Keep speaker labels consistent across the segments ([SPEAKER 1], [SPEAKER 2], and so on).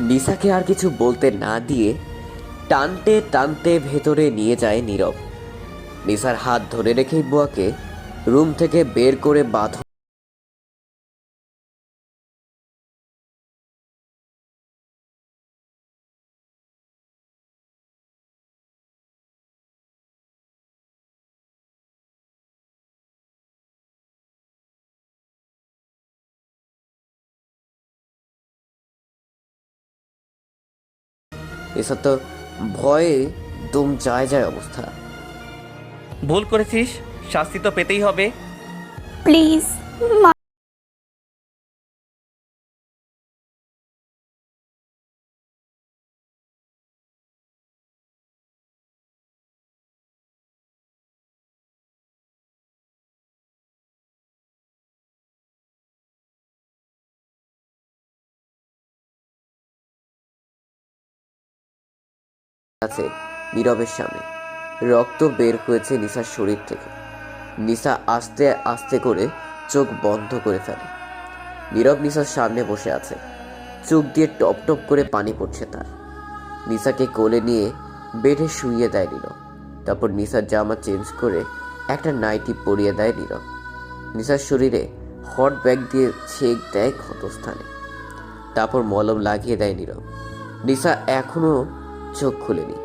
[SPEAKER 1] নিসাকে আর কিছু বলতে না দিয়ে টানতে টানতে ভেতরে নিয়ে যায় নীরব। নিসার হাত ধরে রেখেই বুয়াকে রুম থেকে বের করে বাঁধ। নিসার তো ভয়ে দম যায় যায় অবস্থা।
[SPEAKER 2] ভুল করেছিস, শাস্তি তো পেতেই হবে।
[SPEAKER 3] প্লিজ।
[SPEAKER 1] আছে নীরবের সামনে, রক্ত বের হয়েছে নিসার শরীর থেকে। নিসা আস্তে আস্তে করে চোখ বন্ধ করে ফেলে। নীরব নিসার সামনে বসে আছে, চোখ দিয়ে টপ টপ করে পানি পড়ছে তার। নিসাকে কোলে নিয়ে বেডে শুইয়ে দেয় নীরব। তারপর নিসার জামা চেঞ্জ করে একটা নাইটি পরিয়ে দেয় নীরব। নিসার শরীরে হট ব্যাগ দিয়ে ছেক দেয় ক্ষতস্থানে। তারপর মলম লাগিয়ে দেয় নীরব। নিসা এখনো চোখ খুলেনি।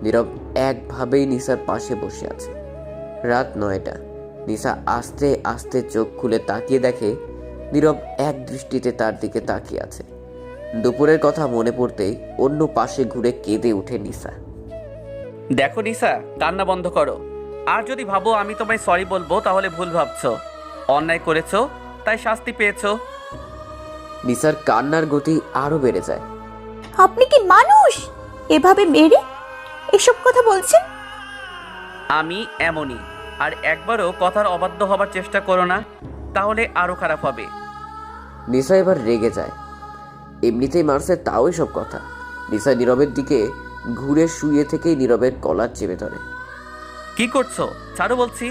[SPEAKER 1] নীরব একভাবেই নিসার পাশে বসে আছে। রাত 9টা। নিসা আস্তে আস্তে চোখ খুলে তাকিয়ে দেখে নীরব এক দৃষ্টিতে তার দিকে তাকিয়ে আছে। দুপুরের কথা মনে পড়তেই অন্য পাশে ঘুরে কেঁদে ওঠে নিসা।
[SPEAKER 2] দেখো নিসা, কান্না বন্ধ করো। আর যদি ভাবো আমি তোমায় সরি বলবো তাহলে ভুল ভাবছো। অন্যায় করেছো, তাই শাস্তি পেয়েছো।
[SPEAKER 1] নিসার কান্নার গতি আরো বেড়ে যায়।
[SPEAKER 3] আপনি কি মানুষ? এভাবে মেরে এসব কথা বলছেন?
[SPEAKER 2] আমি এমনই, আর একবারও কথার অবাধ্য হবার চেষ্টা করো না, তাহলে আরো খারাপ হবে।
[SPEAKER 1] নিসা এবার রেগে যায়। এমনিতেই মারছে, তাও সব কথা। নিসা নীরবের দিকে ঘুরে শুয়ে থেকেই নীরবের কলার চেপে ধরে।
[SPEAKER 2] কি করছো? ছাড়ো বলছি।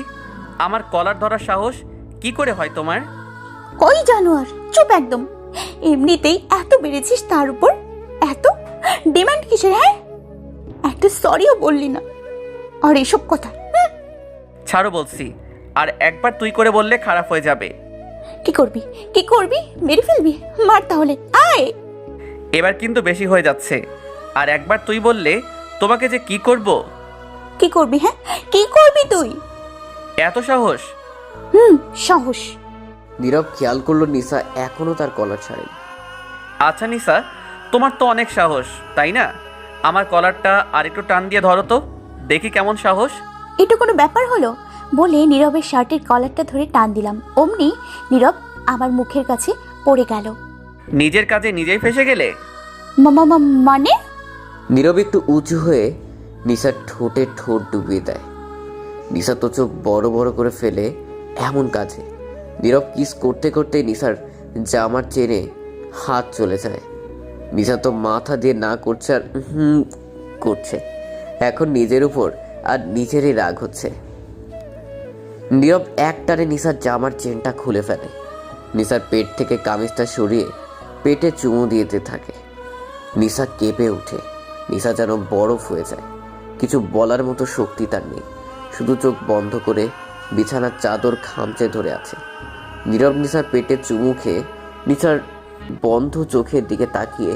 [SPEAKER 2] আমার কলার ধরার সাহস কি করে হয় তোমার?
[SPEAKER 3] ওই জানোয়ার, চুপ একদম। এমনিতেই এত বেড়েছিস, তার উপর এত ডিমান্ড কিসের? হ্যাঁ, একটা সরিও বললি না, আর এসব কথা।
[SPEAKER 2] ছাড়ো বলছি। আর একবার তুই করে বললে খারাপ হয়ে যাবে।
[SPEAKER 3] কি করবি? কি করবি? মেরে ফেলবি? মার তাহলে, আয়।
[SPEAKER 2] এবার কিন্তু বেশি হয়ে যাচ্ছে। আর একবার তুই বললে তোমাকে যে কি করব।
[SPEAKER 3] কি করবি? হ্যাঁ, কি করবি তুই?
[SPEAKER 2] এত সাহস?
[SPEAKER 3] সাহস।
[SPEAKER 1] নীরব খেয়াল করলো নিসা এখনো তার কলার ছাড়েনি।
[SPEAKER 2] আচ্ছা নিসা, তোমার তো অনেক সাহস, তাই না? আমার কলারটা আর একটু টান দিয়ে ধরো তো, দেখি কেমন সাহস।
[SPEAKER 3] এটা কোনো ব্যাপার হলো? বলে নীরবের শার্টের কলারটা ধরে টান দিলাম। অমনি নীরব আমার মুখের কাছে পড়ে গেল।
[SPEAKER 2] নিজের কাজে নিজেই ফেসে গেলে?
[SPEAKER 3] মানে?
[SPEAKER 1] নীরব একটু উঁচু হয়ে নিসার ঠোঁটে ঠোঁট ডুবিয়ে দেয়। নিসা তো চোখ বড় বড় করে ফেলে এমন কাজে। নীরব কিস করতে করতে নিসার জামার চেনে হাত চলে যায়। নিসা তো মাথা দিয়ে না করছে আর করছে। এখন নিজের উপর আর নিজেরই রাগ হচ্ছে। নীরব একটানে নিসার জামার চেনটা খুলে ফেলে। নিসার পেট থেকে কামিজটা সরিয়ে পেটে চুমু দিতে থাকে। নিসা কেঁপে ওঠে। নিসা যেন বরফ হয়ে যায়। কিছু বলার মতো শক্তি তার নেই, শুধু চোখ বন্ধ করে বিছানার চাদর খামচে ধরে আছে। নীরব নিসার পেটে চুমু খেয়ে নিসার বন্ধ চোখের দিকে তাকিয়ে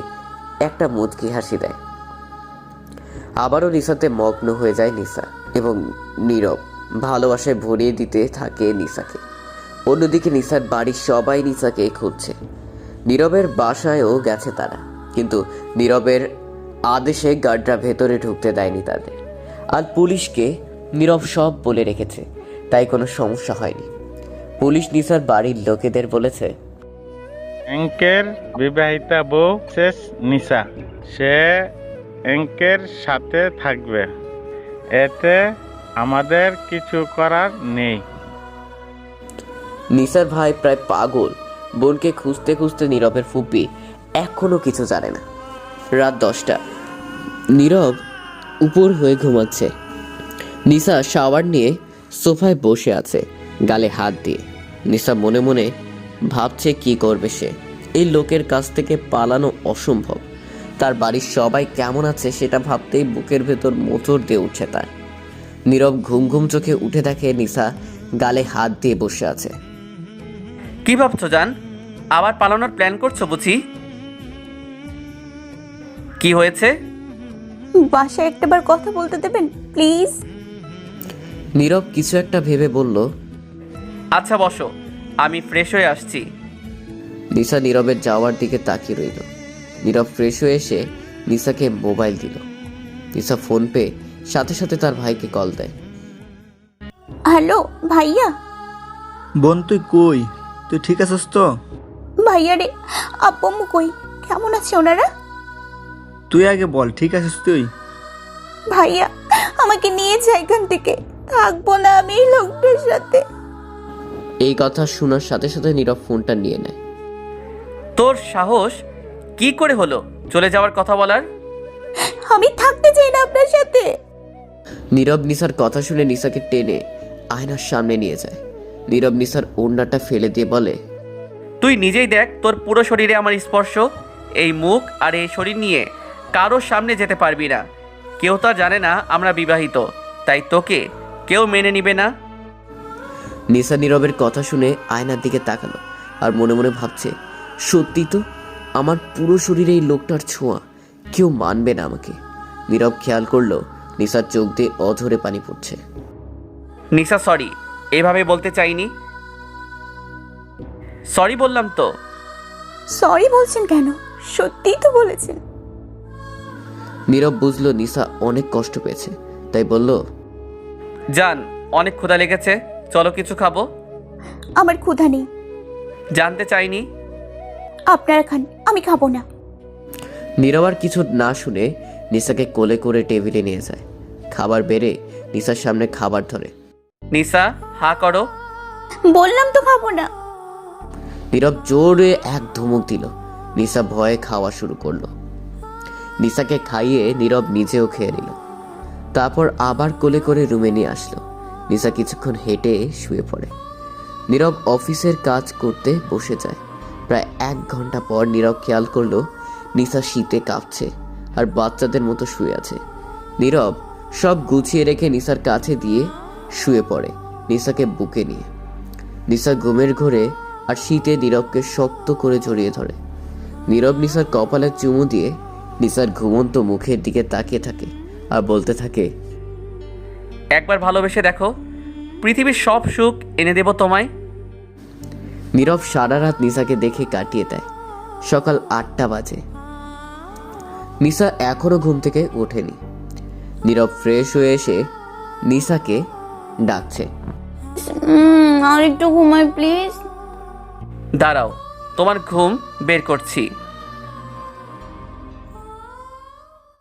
[SPEAKER 1] একটা মুচকি হাসি দেয়। আবারও নিসাতে মগ্ন হয়ে যায় নিসা, এবং নীরব ভালোবাসায় ভরিয়ে দিতে থাকে নিসাকে। অন্যদিকে নিসার বাড়ির সবাই নিসাকে খুঁজছে। নীরবের বাসায়ও গেছে তারা, কিন্তু নীরবের আদেশে গার্ডরা ভেতরে ঢুকতে দেয়নি তাদের। আর পুলিশকে নীরব সব বলে রেখেছে, তাই কোনো সমস্যা হয়নি। পুলিশ নিসার বাড়ির লোকেদের বলেছে,
[SPEAKER 4] অ্যাঙ্কের বিবাহিতা বউ শেষ নিসা, সে অ্যাঙ্কের সাথে থাকবে, এতে আমাদের কিছু করার নেই।
[SPEAKER 1] নিসার ভাই প্রায় পাগল। বোনকে খুঁজতে খুঁজতে নীরবের ফুপি এখনো কিছু জানে না। রাত 10টা। নীরব উপর হয়ে ঘুমাচ্ছে। নিসা শাওয়ার নিয়ে সোফায় বসে আছে, গালে হাত দিয়ে। নিসা মনে মনে ভাবছে কি করবে সে। এই লোকের কাছ থেকে পালানো অসম্ভব, তার বাড়ির সবাই কেমন আছে সেটা ভাবতেই বুকের ভেতর মোচড় দিয়ে উঠছে তার। নীরব ঘুম ঘুম চোখে উঠে দেখে নিশা গালে হাত দিয়ে বসে আছে।
[SPEAKER 2] কি ভাবছো জান? আবার পালানোর প্ল্যান করছো বুঝি? কি হয়েছে?
[SPEAKER 3] বাসায় একটাবার কথা বলতে দেবেন প্লিজ?
[SPEAKER 1] নীরব কিছু একটা ভেবে বলল,
[SPEAKER 2] আচ্ছা বসো, আমি ফ্রেশ হয়ে আসছি।
[SPEAKER 1] নিশা নীরবের যাওয়ার দিকে তাকিয়ে রইল। নীরব ফ্রেশ হয়ে এসে নিশাকে মোবাইল দিল। নিশা ফোন পেয়ে সাথে সাথে তার ভাইকে কল দেয়।
[SPEAKER 3] হ্যালো ভাইয়া।
[SPEAKER 5] বোন তুই কই? তুই ঠিক আছিস তো?
[SPEAKER 3] ভাইয়া রে, আব্বু আম্মু কই? কেমন আছে ওনারা?
[SPEAKER 5] তুই আগে বল, ঠিক আছিস তুই?
[SPEAKER 3] ভাইয়া আমাকে নিয়ে যা এখান থেকে, থাকবো না আমি এই লোকটার সাথে।
[SPEAKER 1] এই কথা শোনার সাথে সাথে নীরব ফোনটা নিয়ে নেয়।
[SPEAKER 2] তোর সাহস কি করে হলো চলে যাওয়ার কথা বলার?
[SPEAKER 3] আমি থাকতে চাই না আপনার সাথে।
[SPEAKER 1] নীরব নিশার কথা শুনে নিশাকে টেনে আয়নার সামনে নিয়ে যায়। নীরব নিশার ওড়নাটা ফেলে দিয়ে বলে,
[SPEAKER 2] তুই নিজেই দেখ, তোর পুরো শরীরে আমার স্পর্শ। এই মুখ আর এই শরীর নিয়ে কারোর সামনে যেতে পারবি না। কেউ তা জানে না আমরা বিবাহিত, তাই তোকে কেউ মেনে নিবে না।
[SPEAKER 1] নিশা নীরবের কথা শুনে আয়নার দিকে তাকালো আর মনে মনে ভাবছে, সত্যি তো আমার পুরো শরীরে এই লোকটার ছোঁয়া, কেউ মানবে না আমাকে। নীরব খেয়াল করলো নিশার চোখ দিয়ে অঝরে পানি পড়ছে।
[SPEAKER 2] নিশা সরি, এভাবে বলতে চাইনি। সরি বললাম তো।
[SPEAKER 3] সরি বলছেন কেন? সত্যিই তো বলেছেন।
[SPEAKER 1] নীরব বুঝলো নিশা অনেক কষ্ট পেয়েছে, তাই বলল,
[SPEAKER 2] জান অনেক ক্ষুধা লেগেছে, চলো কিছু খাবো।
[SPEAKER 3] আমার ক্ষুধা নেই।
[SPEAKER 2] জানতে চাইনি।
[SPEAKER 3] আপনারা খান, আমি খাবো না।
[SPEAKER 1] নীরব আর কিছু না শুনে নিশাকে কোলে করে টেবিলে নিয়ে যায়। খাবার বেড়ে নিশার সামনে খাবার ধরে।
[SPEAKER 2] নিশা হা করো।
[SPEAKER 3] বললাম তো খাবো না।
[SPEAKER 1] নীরব জোরে এক ধমক দিল। নিশা ভয়ে খাওয়া শুরু করলো। নিশাকে খাইয়ে নীরব নিজেও খেয়ে নিল। তারপর আবার কোলে করে রুমে নিয়ে আসলো। নিশা কিছুক্ষণ হেঁটে শুয়ে পড়ে। নীরব অফিসের কাজ করতে বসে যায়। প্রায় 1 ঘন্টা পর নীরব খেয়াল করলো নিশা শীতে কাঁপছে আর বাচ্চাদের মতো শুয়ে আছে। নীরব সব গুছিয়ে রেখে নিশার কাছে দিয়ে শুয়ে পড়ে, নিশাকে বুকে নিয়ে। নিশা ঘুমের ঘোরে আর শীতে নীরবকে শক্ত করে জড়িয়ে ধরে। নীরব নিশার কপালে চুমু দিয়ে নিশার ঘুমন্ত মুখের দিকে তাকিয়ে থাকে আর বলতে থাকে,
[SPEAKER 2] একবার ভালোবেসে দেখো, পৃথিবীর সব সুখ এনে দেব তোমায়।
[SPEAKER 1] নীরব সারা রাত নিশাকে দেখে কাটিয়ে দেয়। সকাল 8টা বাজে। নিশা এখনো ঘুম থেকে ওঠেনি। নীরব ফ্রেশ হয়ে এসে নিশাকে ডাকছে।
[SPEAKER 3] আর একটু ঘুমাই প্লিজ।
[SPEAKER 2] দাঁড়াও, তোমার ঘুম বের করছি।